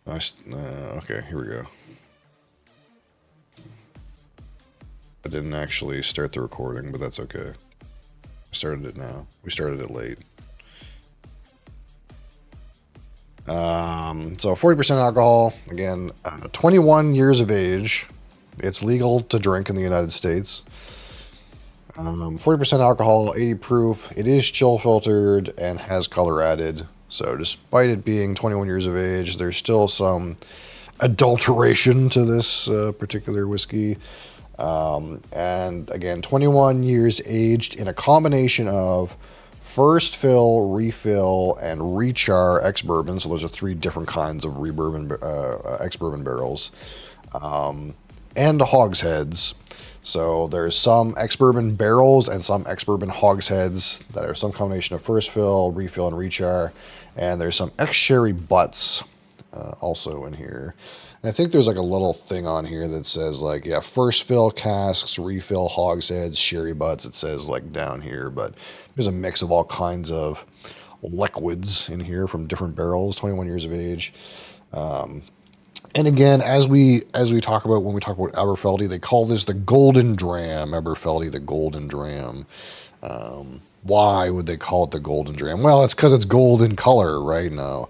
Okay, here we go. I didn't actually start the recording, but that's okay. I started it now. We started it late. So 40% alcohol. Again, 21 years of age. It's legal to drink in the United States. 40% alcohol, 80 proof. It is chill filtered and has color added. So despite it being 21 years of age, there's still some adulteration to this particular whiskey. And again, 21 years aged in a combination of first fill, refill, and rechar ex bourbon. So those are three different kinds of ex bourbon barrels, and hogsheads. So there's some ex bourbon barrels and some ex bourbon hogsheads that are some combination of first fill, refill, and rechar. And there's some ex sherry butts also in here. And I think there's like a little thing on here that says like, yeah, first fill casks, refill hogsheads, sherry butts. It says like down here, but there's a mix of all kinds of liquids in here from different barrels, 21 years of age. And again, as we talk about when we talk about Aberfeldy, they call this the golden dram. Aberfeldy, the golden dram. Why would they call it the golden dram? Well, it's because it's gold in color, right? Now,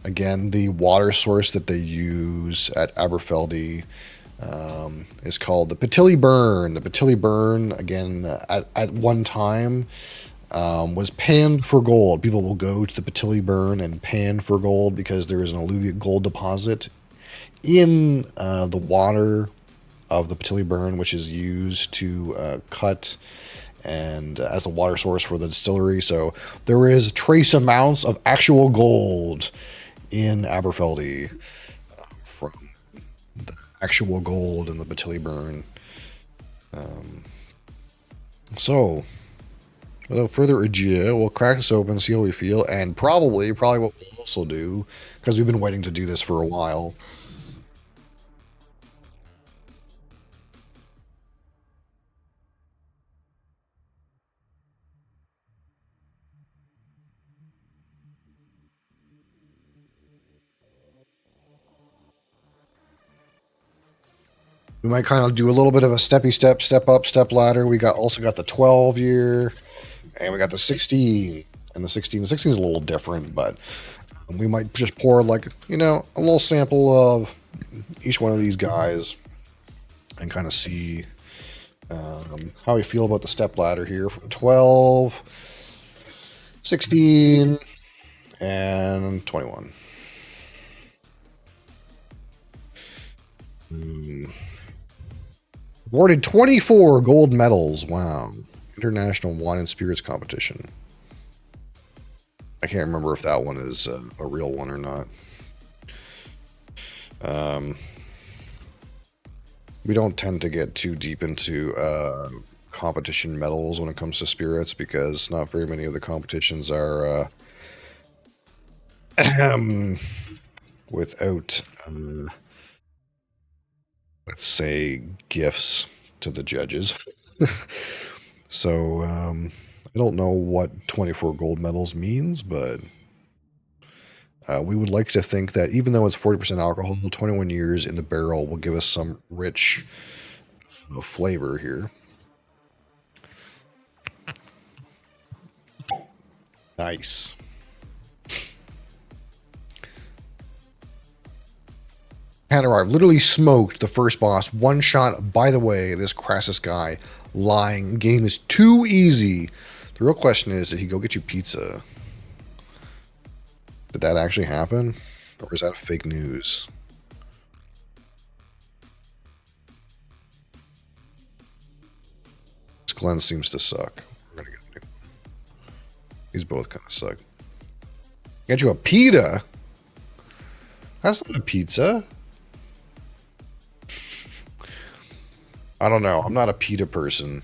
again, the water source that they use at Aberfeldy is called the Patilly Burn. The Patilly Burn, again, at one time was panned for gold. People will go to the Patilly Burn and pan for gold because there is an alluvial gold deposit in the water of the Patilly Burn, which is used to cut and as a water source for the distillery. So there is trace amounts of actual gold in Aberfeldy from the actual gold in the Patilly Burn. So without further ado, we'll crack this open, see how we feel, and probably what we'll also do, because we've been waiting to do this for a while. We might kind of do a little bit of a steppy step up, step ladder. We also got the 12 year, and we got the 16, and the 16. The 16 is a little different, but we might just pour like a little sample of each one of these guys and kind of see how we feel about the step ladder here from 12, 16, and 21. Awarded 24 gold medals. Wow. International Wine and Spirits Competition. I can't remember if that one is a real one or not. We don't tend to get too deep into competition medals when it comes to spirits because not very many of the competitions are without, let's say, gifts to the judges. So I don't know what 24 gold medals means, but we would like to think that even though it's 40% alcohol, 21 years in the barrel will give us some rich flavor here. Nice. I've literally smoked the first boss one shot. By the way, this Crassus guy lying. Game is too easy. The real question is, did he go get you pizza? Did that actually happen? Or is that fake news? This Glenn seems to suck. We're gonna get these both kind of suck. Get you a pita? That's not a pizza. I don't know. I'm not a pita person.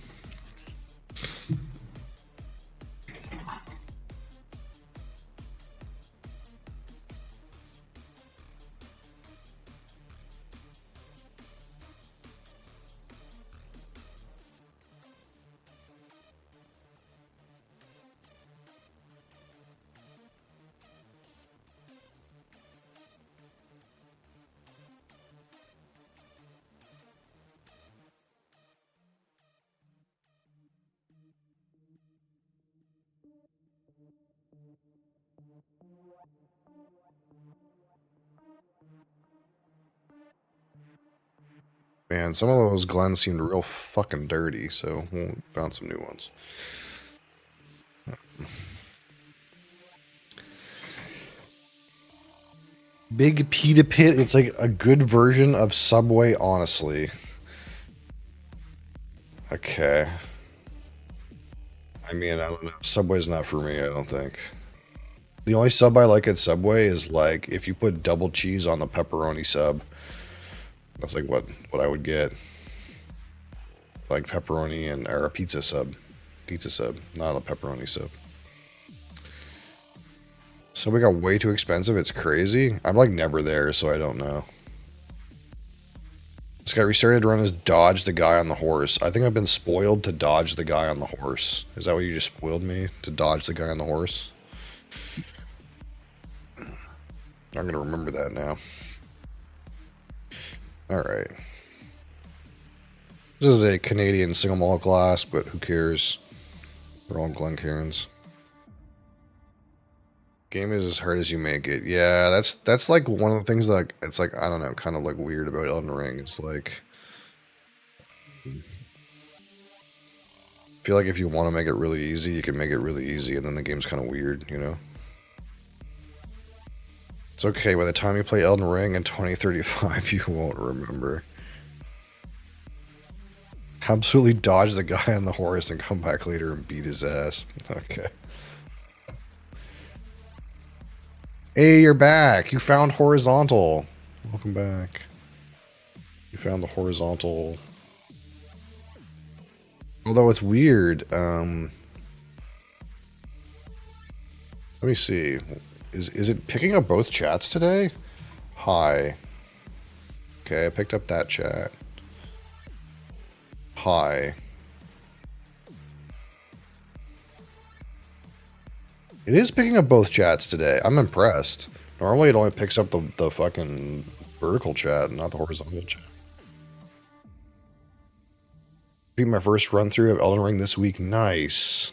Man, some of those glens seemed real fucking dirty, so we'll found some new ones. Big Pita Pit. It's like a good version of Subway, honestly. Okay. I mean, I don't know. Subway's not for me, I don't think. The only sub I like at Subway is like if you put double cheese on the pepperoni sub. That's like what I would get. Like pepperoni and or a pizza sub. Pizza sub, not a pepperoni sub. Subway got way too expensive. It's crazy. I'm like never there, so I don't know. This guy restarted to run as dodge the guy on the horse. I think I've been spoiled to dodge the guy on the horse. Is that what you just spoiled me? To dodge the guy on the horse? I'm going to remember that now. Alright. This is a Canadian single malt glass, but who cares? We're all Glencairns. Game is as hard as you make it. Yeah, that's like one of the things that it's like, I don't know, kind of like weird about Elden Ring. It's like I feel like if you want to make it really easy, you can make it really easy, and then the game's kind of weird, you know? It's okay, by the time you play Elden Ring in 2035, you won't remember. Absolutely dodge the guy on the horse and come back later and beat his ass. Okay. Hey, you're back. You found horizontal. Welcome back. You found the horizontal. Although it's weird. Let me see. Is it picking up both chats today? Hi. Okay, I picked up that chat. Hi. It is picking up both chats today. I'm impressed. Normally it only picks up the fucking vertical chat, not the horizontal chat. Be my first run through of Elden Ring this week. Nice.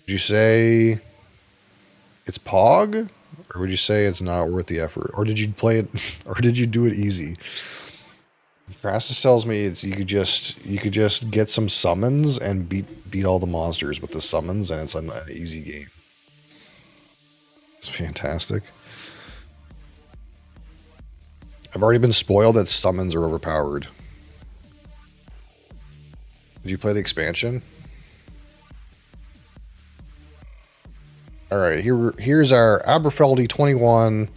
Would you say it's Pog? Or would you say it's not worth the effort? Or did you play it or did you do it easy? Crassus tells me it's you could just get some summons and beat all the monsters with the summons, and it's an easy game. It's fantastic. I've already been spoiled that summons are overpowered. Did you play the expansion? All right, here's our Aberfeldy 21.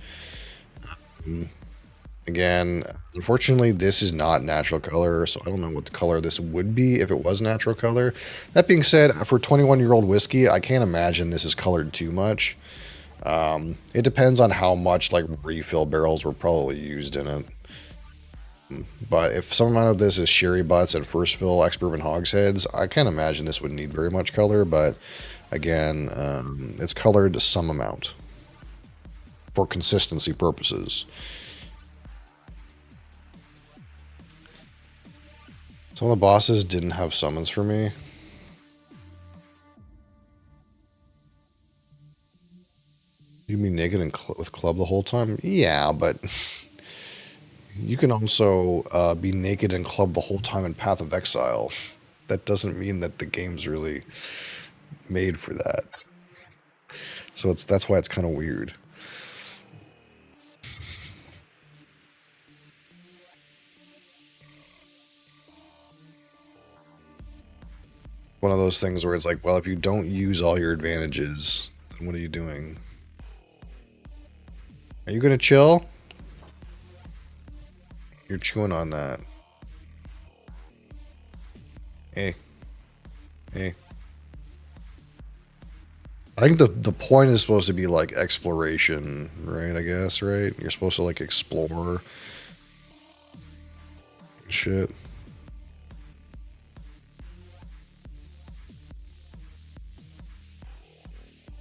Again, unfortunately, this is not natural color, so I don't know what the color this would be if it was natural color. That being said, for 21-year-old whiskey, I can't imagine this is colored too much. It depends on how much like refill barrels were probably used in it. But if some amount of this is sherry butts and first fill ex-bourbon hogsheads, I can't imagine this would need very much color. But again, it's colored some amount for consistency purposes. Some of the bosses didn't have summons for me. You can be naked and with club the whole time? Yeah, but you can also be naked and club the whole time in Path of Exile. That doesn't mean that the game's really made for that. So that's why it's kind of weird. One of those things where it's like, well, if you don't use all your advantages, then what are you doing? Are you gonna chill? You're chewing on that. Hey. Hey. I think the point is supposed to be like exploration, right? I guess, right? You're supposed to like explore shit.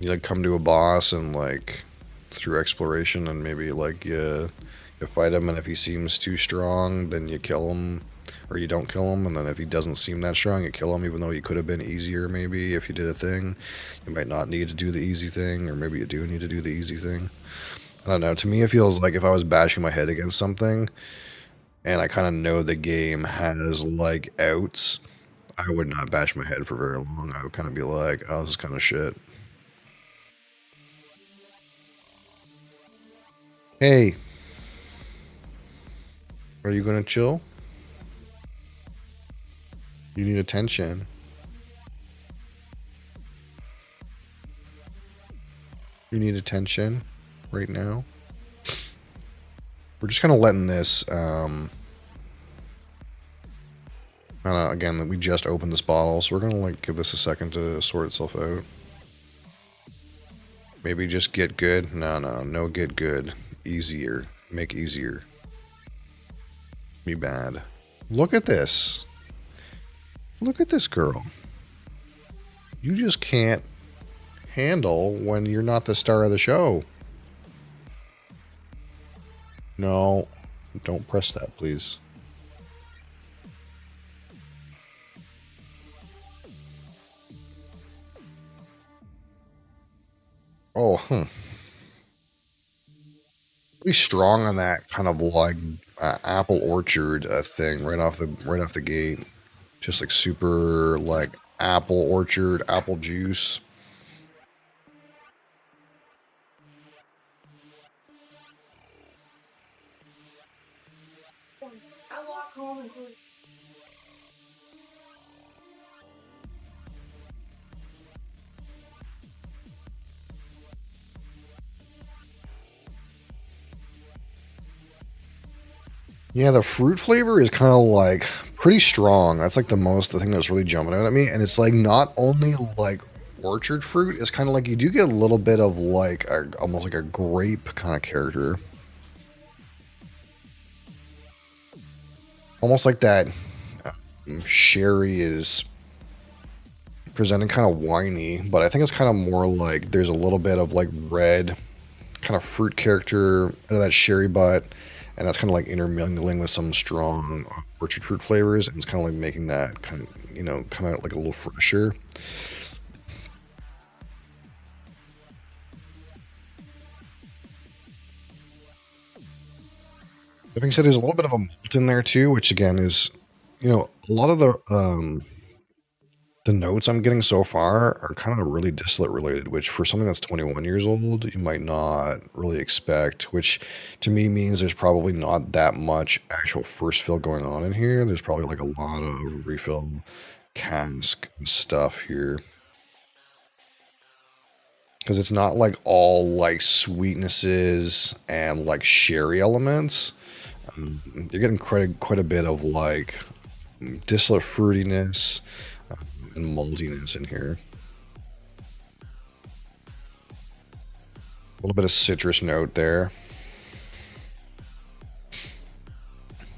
You like come to a boss and like through exploration and maybe like you fight him, and if he seems too strong, then you kill him. or you don't kill him, and then if he doesn't seem that strong, you kill him, even though he could have been easier. Maybe if you did a thing, you might not need to do the easy thing, or maybe you do need to do the easy thing. I don't know. To me, it feels like if I was bashing my head against something, and I kind of know the game has like outs, I would not bash my head for very long. I would kind of be like, oh, this is kind of shit. Hey, are you gonna chill? You need attention. You need attention right now. We're just kind of letting this, again, we just opened this bottle, so we're gonna like give this a second to sort itself out. Maybe just get good. No get good. Easier. Make easier. Be bad. Look at this. Look at this girl. You just can't handle when you're not the star of the show. No, don't press that, please. Oh, Pretty strong on that kind of like apple orchard thing right off the gate. Just like super like apple orchard, apple juice. Yeah, the fruit flavor is kind of like pretty strong. That's like the thing that's really jumping out at me. And it's like not only like orchard fruit, it's kind of like you do get a little bit of like almost like a grape kind of character. Almost like that sherry is presenting kind of whiny, but I think it's kind of more like there's a little bit of like red kind of fruit character out of that sherry butt, and that's kind of like intermingling with some strong orchard fruit flavors, and it's kind of like making that kind of come out like a little fresher. That being said, there's a little bit of a malt in there too, which again is a lot of the notes I'm getting so far are kind of really distillate related, which for something that's 21 years old, you might not really expect, which to me means there's probably not that much actual first fill going on in here. There's probably like a lot of refill cask stuff here. Because it's not like all like sweetnesses and like sherry elements. You're getting quite a bit of like distillate fruitiness and maltiness in here. A little bit of citrus note there.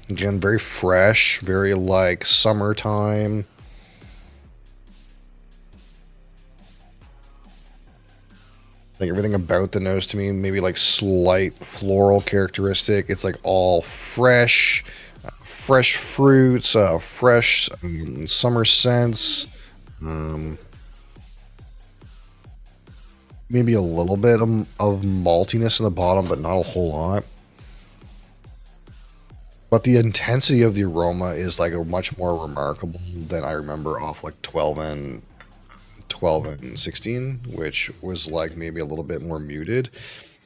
Again, very fresh, very like summertime. Like everything about the nose to me, maybe like slight floral characteristic. It's like all fresh, fresh fruits, fresh summer scents. Maybe a little bit of maltiness in the bottom, but not a whole lot. But the intensity of the aroma is like a much more remarkable than I remember off like 12 and 16, which was like maybe a little bit more muted,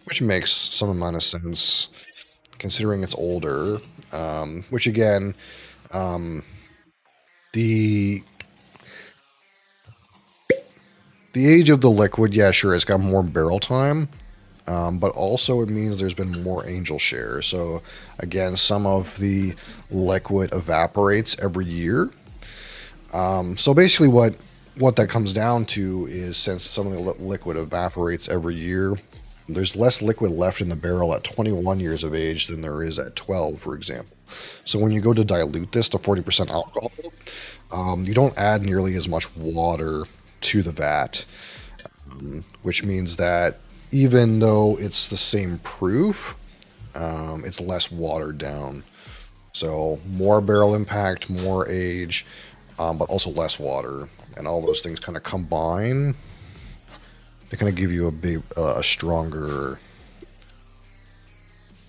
which makes some amount of sense considering it's older. Which again, the the age of the liquid, yeah, sure, it's got more barrel time, but also it means there's been more angel share. So again, some of the liquid evaporates every year. So basically, what that comes down to is since some of the liquid evaporates every year, there's less liquid left in the barrel at 21 years of age than there is at 12, for example. So when you go to dilute this to 40% alcohol, you don't add nearly as much water to the vat, which means that even though it's the same proof, it's less watered down. So more barrel impact, more age, but also less water, and all those things kind of combine to kind of give you a stronger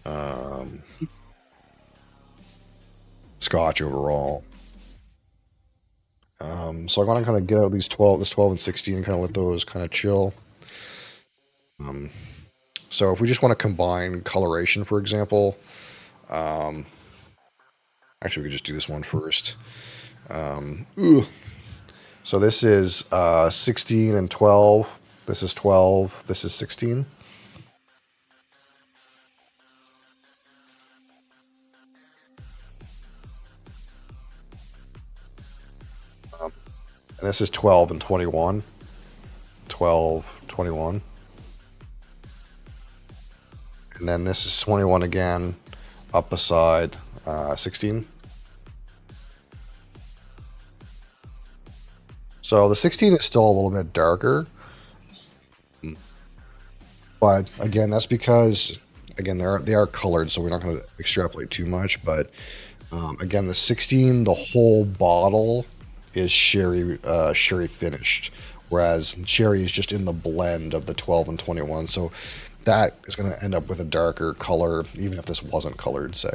um, Scotch overall. So I want to kind of get out these 12, this 12 and 16, and kind of let those kind of chill. So if we just want to combine coloration, for example, um, actually we could just do this one first. Ugh. So this is 16 and 12. This is 12. This is 16. And this is 12 and 21. 12, 21. And then this is 21 again, up beside 16. So the 16 is still a little bit darker. But again, that's because, again, they are colored, so we're not going to extrapolate too much. But again, the 16, the whole bottle is sherry finished, whereas sherry is just in the blend of the 12 and 21. So that is going to end up with a darker color, even if this wasn't colored, say.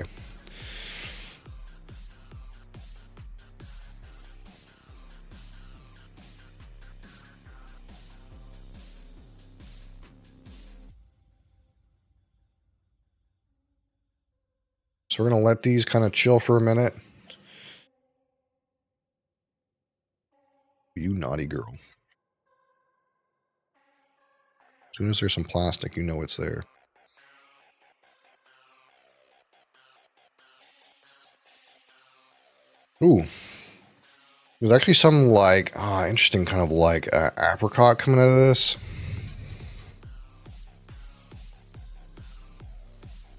So we're going to let these kind of chill for a minute. You naughty girl. As soon as there's some plastic, you know it's there. Ooh. There's actually some like, interesting kind of like apricot coming out of this.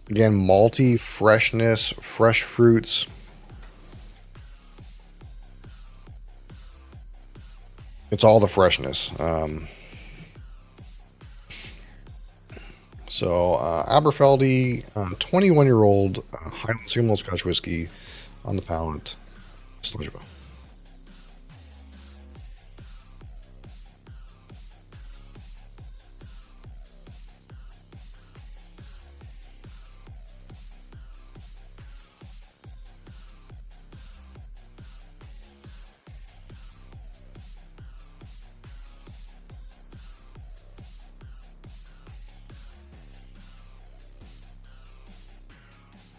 Again, malty, freshness, fresh fruits. It's all the freshness. So Aberfeldy, 21-year-old Highland single Scotch whiskey on the palate. Sludgeva.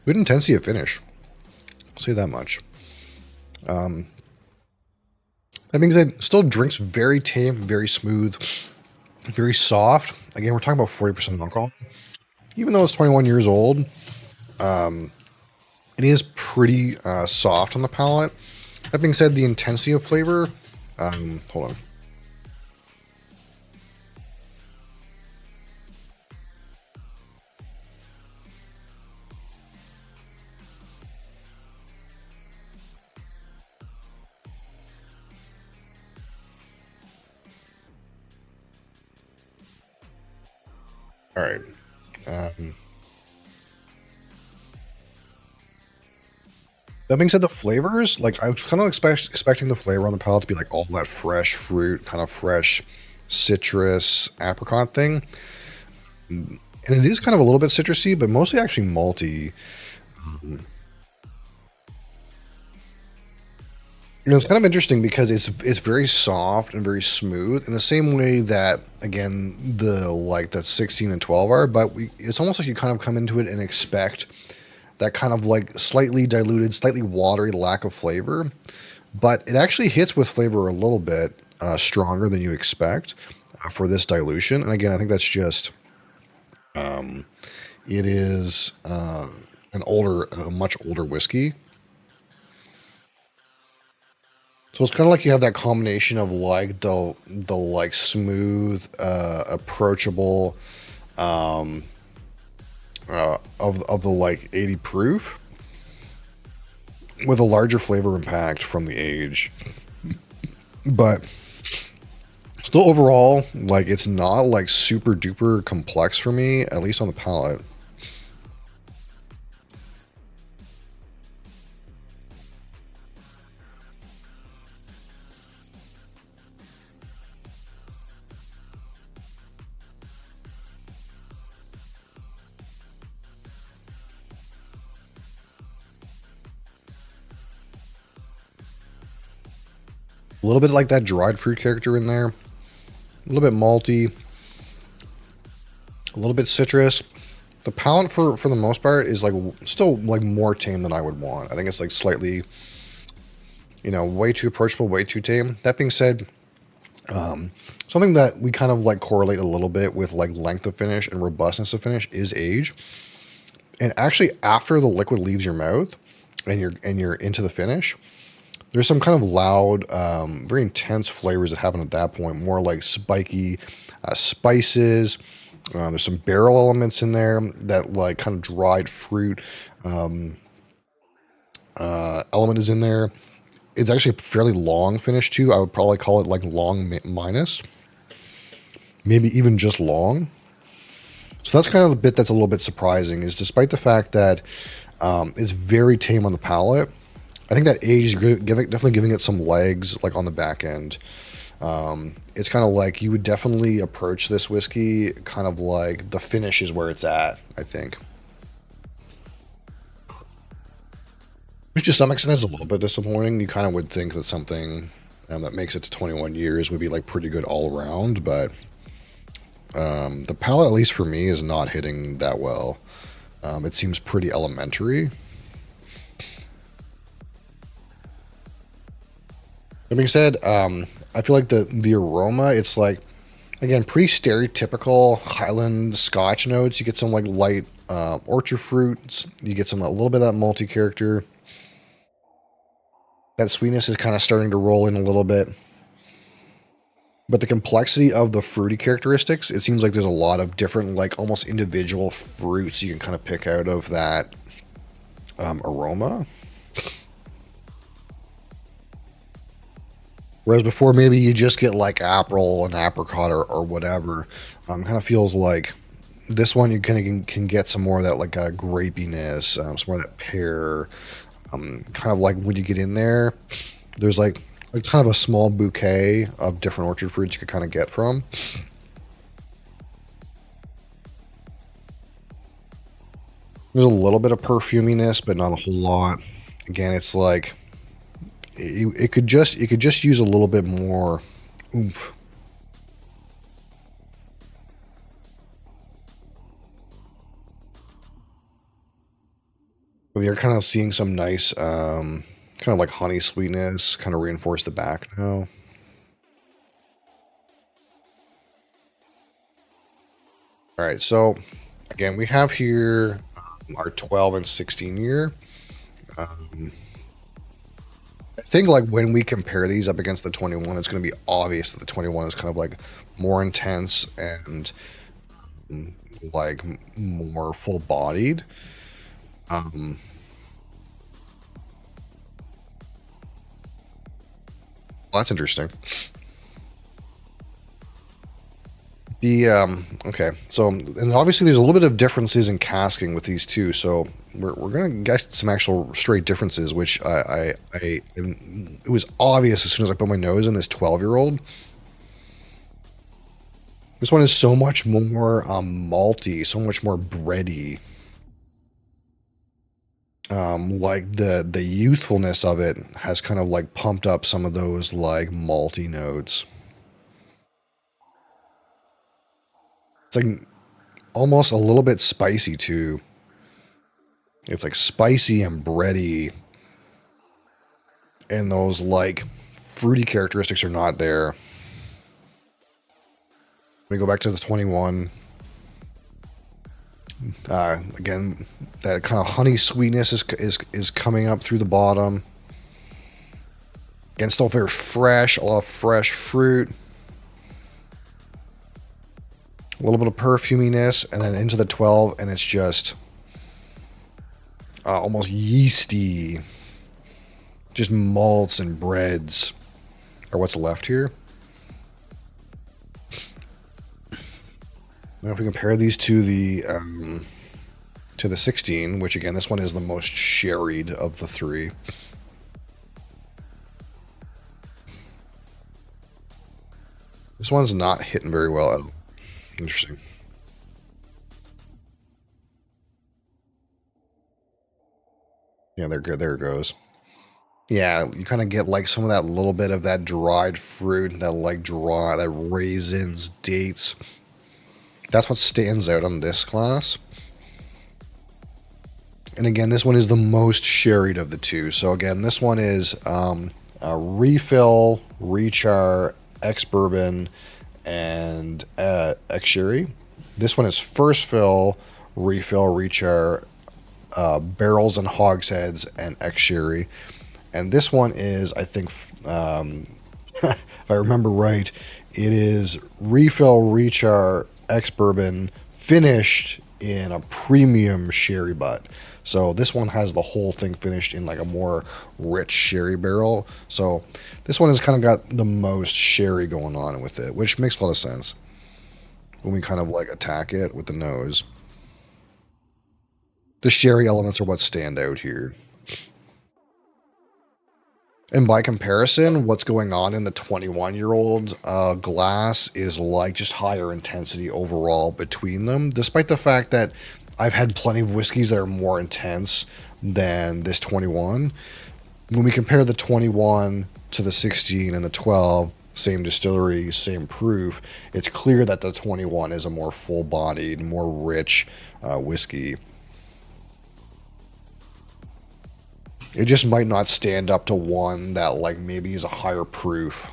Good intensity of finish. I'll say that much. That being said, still drinks very tame, very smooth, very soft. Again, we're talking about 40% alcohol. Even though it's 21 years old, it is pretty soft on the palate. That being said, the intensity of flavor. Hold on. All right. That being said, the flavors, like I was kind of expecting the flavor on the palate to be like all that fresh fruit, kind of fresh citrus apricot thing. And it is kind of a little bit citrusy, but mostly actually malty. You know, it's kind of interesting because it's very soft and very smooth in the same way that again the 16 and 12 are, but it's almost like you kind of come into it and expect that kind of like slightly diluted, slightly watery lack of flavor, but it actually hits with flavor a little bit stronger than you expect for this dilution. And again, I think that's just it is a much older whiskey. So it's kind of like you have that combination of like the like smooth, approachable, of the like 80 proof, with a larger flavor impact from the age, but still overall like it's not like super duper complex for me, at least on the palate. A little bit like that dried fruit character in there. A little bit malty. A little bit citrus. The palate for the most part is like still like more tame than I would want. I think it's like slightly, way too approachable, way too tame. That being said, something that we kind of like correlate a little bit with like length of finish and robustness of finish is age. And actually, after the liquid leaves your mouth and you're into the finish, there's some kind of loud, very intense flavors that happen at that point. More like spiky spices. There's some barrel elements in there that like kind of dried fruit element is in there. It's actually a fairly long finish too. I would probably call it like long minus, maybe even just long. So that's kind of the bit that's a little bit surprising. Is despite the fact that it's very tame on the palate, I think that age is definitely giving it some legs, like on the back end. It's kind of like you would definitely approach this whiskey kind of like the finish is where it's at, I think. Which to some extent is a little bit disappointing. You kind of would think that something that makes it to 21 years would be like pretty good all around, but the palate, at least for me, is not hitting that well. It seems pretty elementary. That being said, I feel like the aroma, it's like, again, pretty stereotypical Highland Scotch notes. You get some like light orchard fruits. You get some a little bit of that malty character. That sweetness is kind of starting to roll in a little bit. But the complexity of the fruity characteristics, it seems like there's a lot of different, like almost individual fruits you can kind of pick out of that aroma. Whereas before, maybe you just get like April and apricot or whatever. Kind of feels like this one you kind of can get some more of that like grapiness, some more of that pear. Kind of like when you get in there, there's like kind of a small bouquet of different orchard fruits you could kind of get from. There's a little bit of perfuminess, but not a whole lot. Again, it's like it could just use a little bit more oomph. Well, you're kind of seeing some nice, kind of like honey sweetness, kind of reinforce the back now. All right, so again, we have here our 12 and 16 year. Um, I think like when we compare these up against the 21, it's going to be obvious that the 21 is kind of like more intense and like more full bodied. Um, well, that's interesting. Okay, so and obviously there's a little bit of differences in casking with these two, so we're gonna get some actual straight differences, which it was obvious as soon as I put my nose in this 12-year-old. This one is so much more malty, so much more bready. Like the youthfulness of it has kind of like pumped up some of those like malty notes. It's like almost a little bit spicy too. It's like spicy and bready, and those like fruity characteristics are not there. Let me go back to the 21. Again, that kind of honey sweetness is coming up through the bottom. Again, still very fresh, a lot of fresh fruit. A little bit of perfuminess, and then into the 12, and it's just almost yeasty. Just malts and breads are what's left here. Now, if we compare these to the 16, which again, this one is the most sherried of the three. This one's not hitting very well at all. Interesting. Yeah, they're good. There it goes. Yeah, you kind of get like some of that little bit of that dried fruit, that like that raisins, dates. That's what stands out on this glass. And again, this one is the most sherried of the two. So again, this one is a refill, rechar, ex bourbon, and ex sherry. This one is first fill, refill, rechar, barrels and hogsheads, and ex sherry. And this one is, I think, if I remember right, it is refill, rechar, ex bourbon, finished in a premium sherry butt. So this one has the whole thing finished in like a more rich sherry barrel. So this one has kind of got the most sherry going on with it, which makes a lot of sense when we kind of like attack it with the nose. The sherry elements are what stand out here. And by comparison, what's going on in the 21-year-old glass is like just higher intensity overall between them, despite the fact that I've had plenty of whiskeys that are more intense than this 21. When we compare the 21 to the 16 and the 12, same distillery, same proof, it's clear that the 21 is a more full-bodied, more rich whiskey. It just might not stand up to one that like maybe is a higher proof.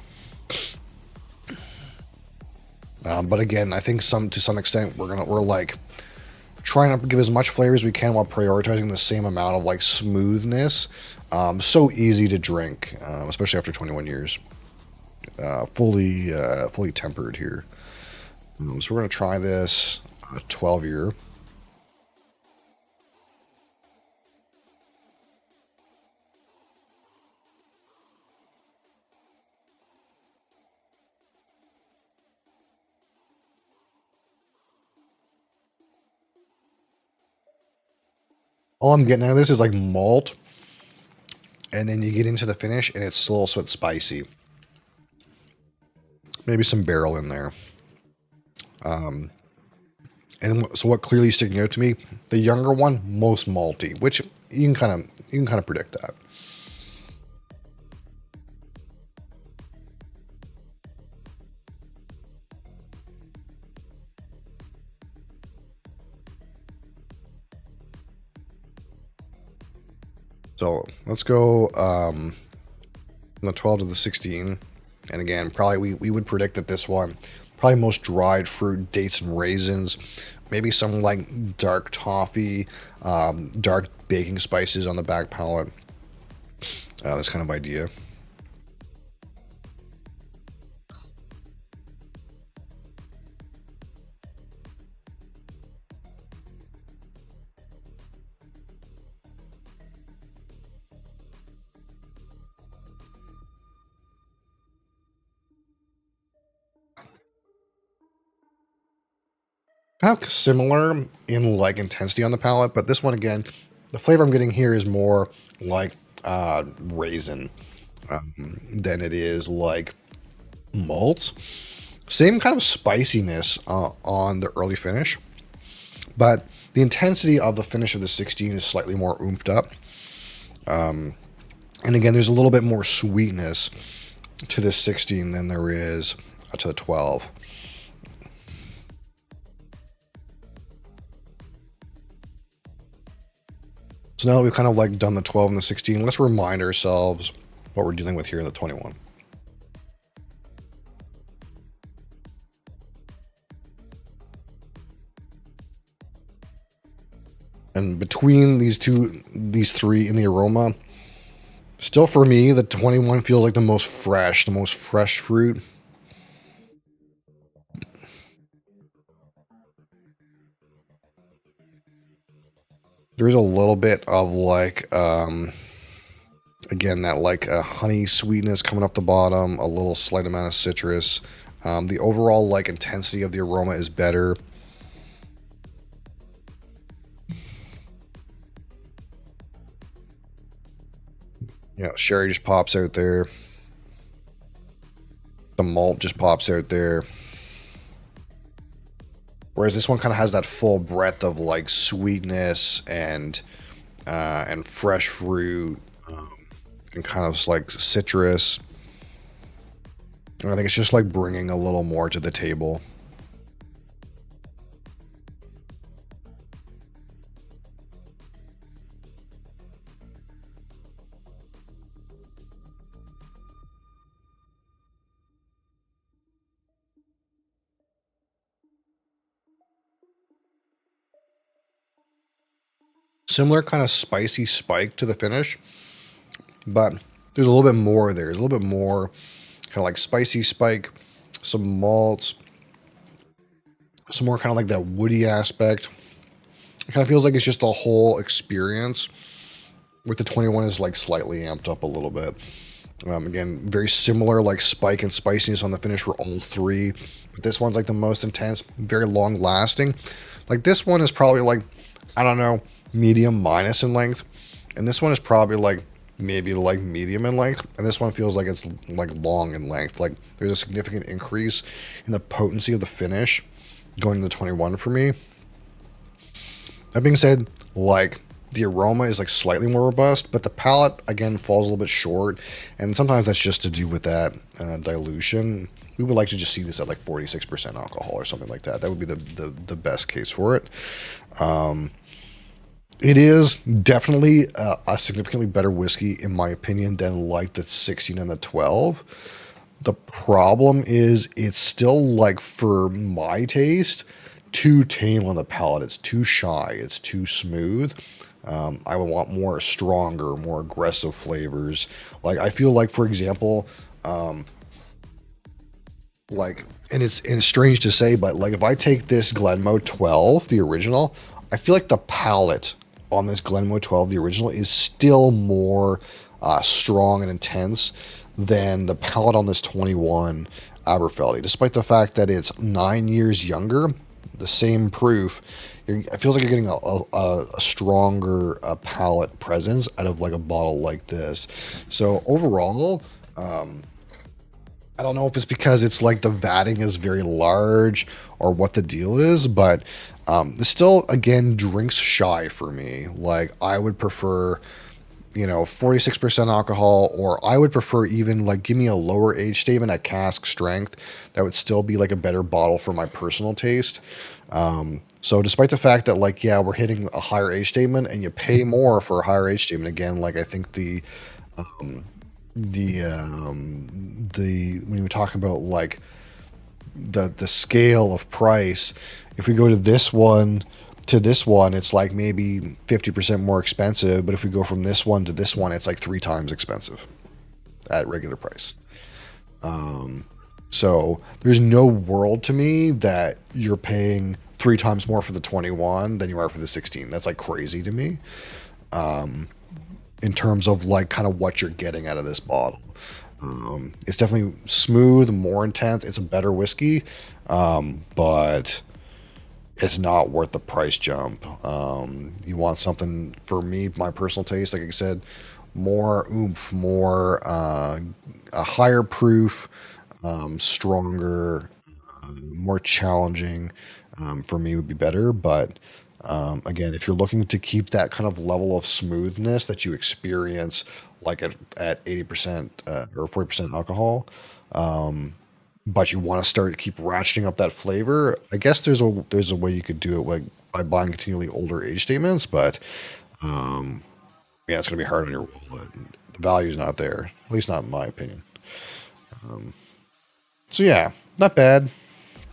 But again, I think to some extent we're like trying to give as much flavor as we can while prioritizing the same amount of like smoothness. So easy to drink, especially after 21 years. Fully tempered here. So we're gonna try this 12 year. All I'm getting out of this is like malt, and then you get into the finish, and it's still so it's spicy. Maybe some barrel in there. And so what clearly sticking out to me, the younger one, most malty, which you can kind of predict that. So let's go from the 12 to the 16. And again, probably we would predict that this one, probably most dried fruit, dates and raisins, maybe some like dark toffee, dark baking spices on the back palate. This kind of idea. Kind of similar in like intensity on the palate, but this one again, the flavor I'm getting here is more like raisin than it is like malts. Same kind of spiciness on the early finish, but the intensity of the finish of the 16 is slightly more oomphed up. And again, there's a little bit more sweetness to the 16 than there is to the 12. So now that we've kind of like done the 12 and the 16, let's remind ourselves what we're dealing with here in the 21. And between these three in the aroma, still for me, the 21 feels like the most fresh fruit. There's a little bit of like, again, that like honey sweetness coming up the bottom, a little slight amount of citrus. The overall like intensity of the aroma is better. Sherry just pops out there. The malt just pops out there. Whereas this one kind of has that full breadth of like sweetness and fresh fruit and kind of like citrus. And I think it's just like bringing a little more to the table. Similar kind of spicy spike to the finish, but there's a little bit more there. There's a little bit more kind of like spicy spike, some malts, some more kind of like that woody aspect. It kind of feels like it's just the whole experience with the 21 is like slightly amped up a little bit. Again, very similar like spike and spiciness on the finish for all three. But this one's like the most intense, very long lasting. Like this one is probably like, I don't know, medium minus in length. And this one is probably like maybe like medium in length. And this one feels like it's like long in length. Like there's a significant increase in the potency of the finish going to the 21 for me. That being said, like the aroma is like slightly more robust, but the palate again falls a little bit short, and sometimes that's just to do with that dilution. We would like to just see this at like 46% alcohol or something like that. That would be the best case for it. It is definitely a significantly better whiskey, in my opinion, than like the 16 and the 12. The problem is it's still like, for my taste, too tame on the palate. It's too shy. It's too smooth. I would want more stronger, more aggressive flavors. Like I feel like, for example, like, and it's strange to say, but like if I take this Glenmoe 12, the original, I feel like the palate on this Glenmoe 12, the original, is still more strong and intense than the palate on this 21 Aberfeldy, despite the fact that it's 9 years younger, the same proof. It feels like you're getting a stronger palate presence out of like a bottle like this. So overall, I don't know if it's because it's like the vatting is very large or what the deal is, but this still again drinks shy for me. Like I would prefer, 46% alcohol, or I would prefer even like give me a lower age statement at cask strength. That would still be like a better bottle for my personal taste. So despite the fact that like, yeah, we're hitting a higher age statement and you pay more for a higher age statement, again, like I think the when we talk about like the scale of price, if we go to this one it's like maybe 50% more expensive, but if we go from this one to this one, it's like 3 times expensive at regular price. So there's no world to me that you're paying 3 times more for the 21 than you are for the 16. That's like crazy to me, in terms of like kind of what you're getting out of this bottle. It's definitely smooth, more intense. It's a better whiskey, but it's not worth the price jump. You want something, for me, my personal taste, like I said, more oomph, more a higher proof, stronger, more challenging. For me would be better, but again, if you're looking to keep that kind of level of smoothness that you experience, like at 80% or 40% alcohol, but you want to start to keep ratcheting up that flavor, I guess there's a way you could do it, like by buying continually older age statements, but yeah, it's gonna be hard on your wallet. The value's not there, at least not in my opinion. So yeah, not bad.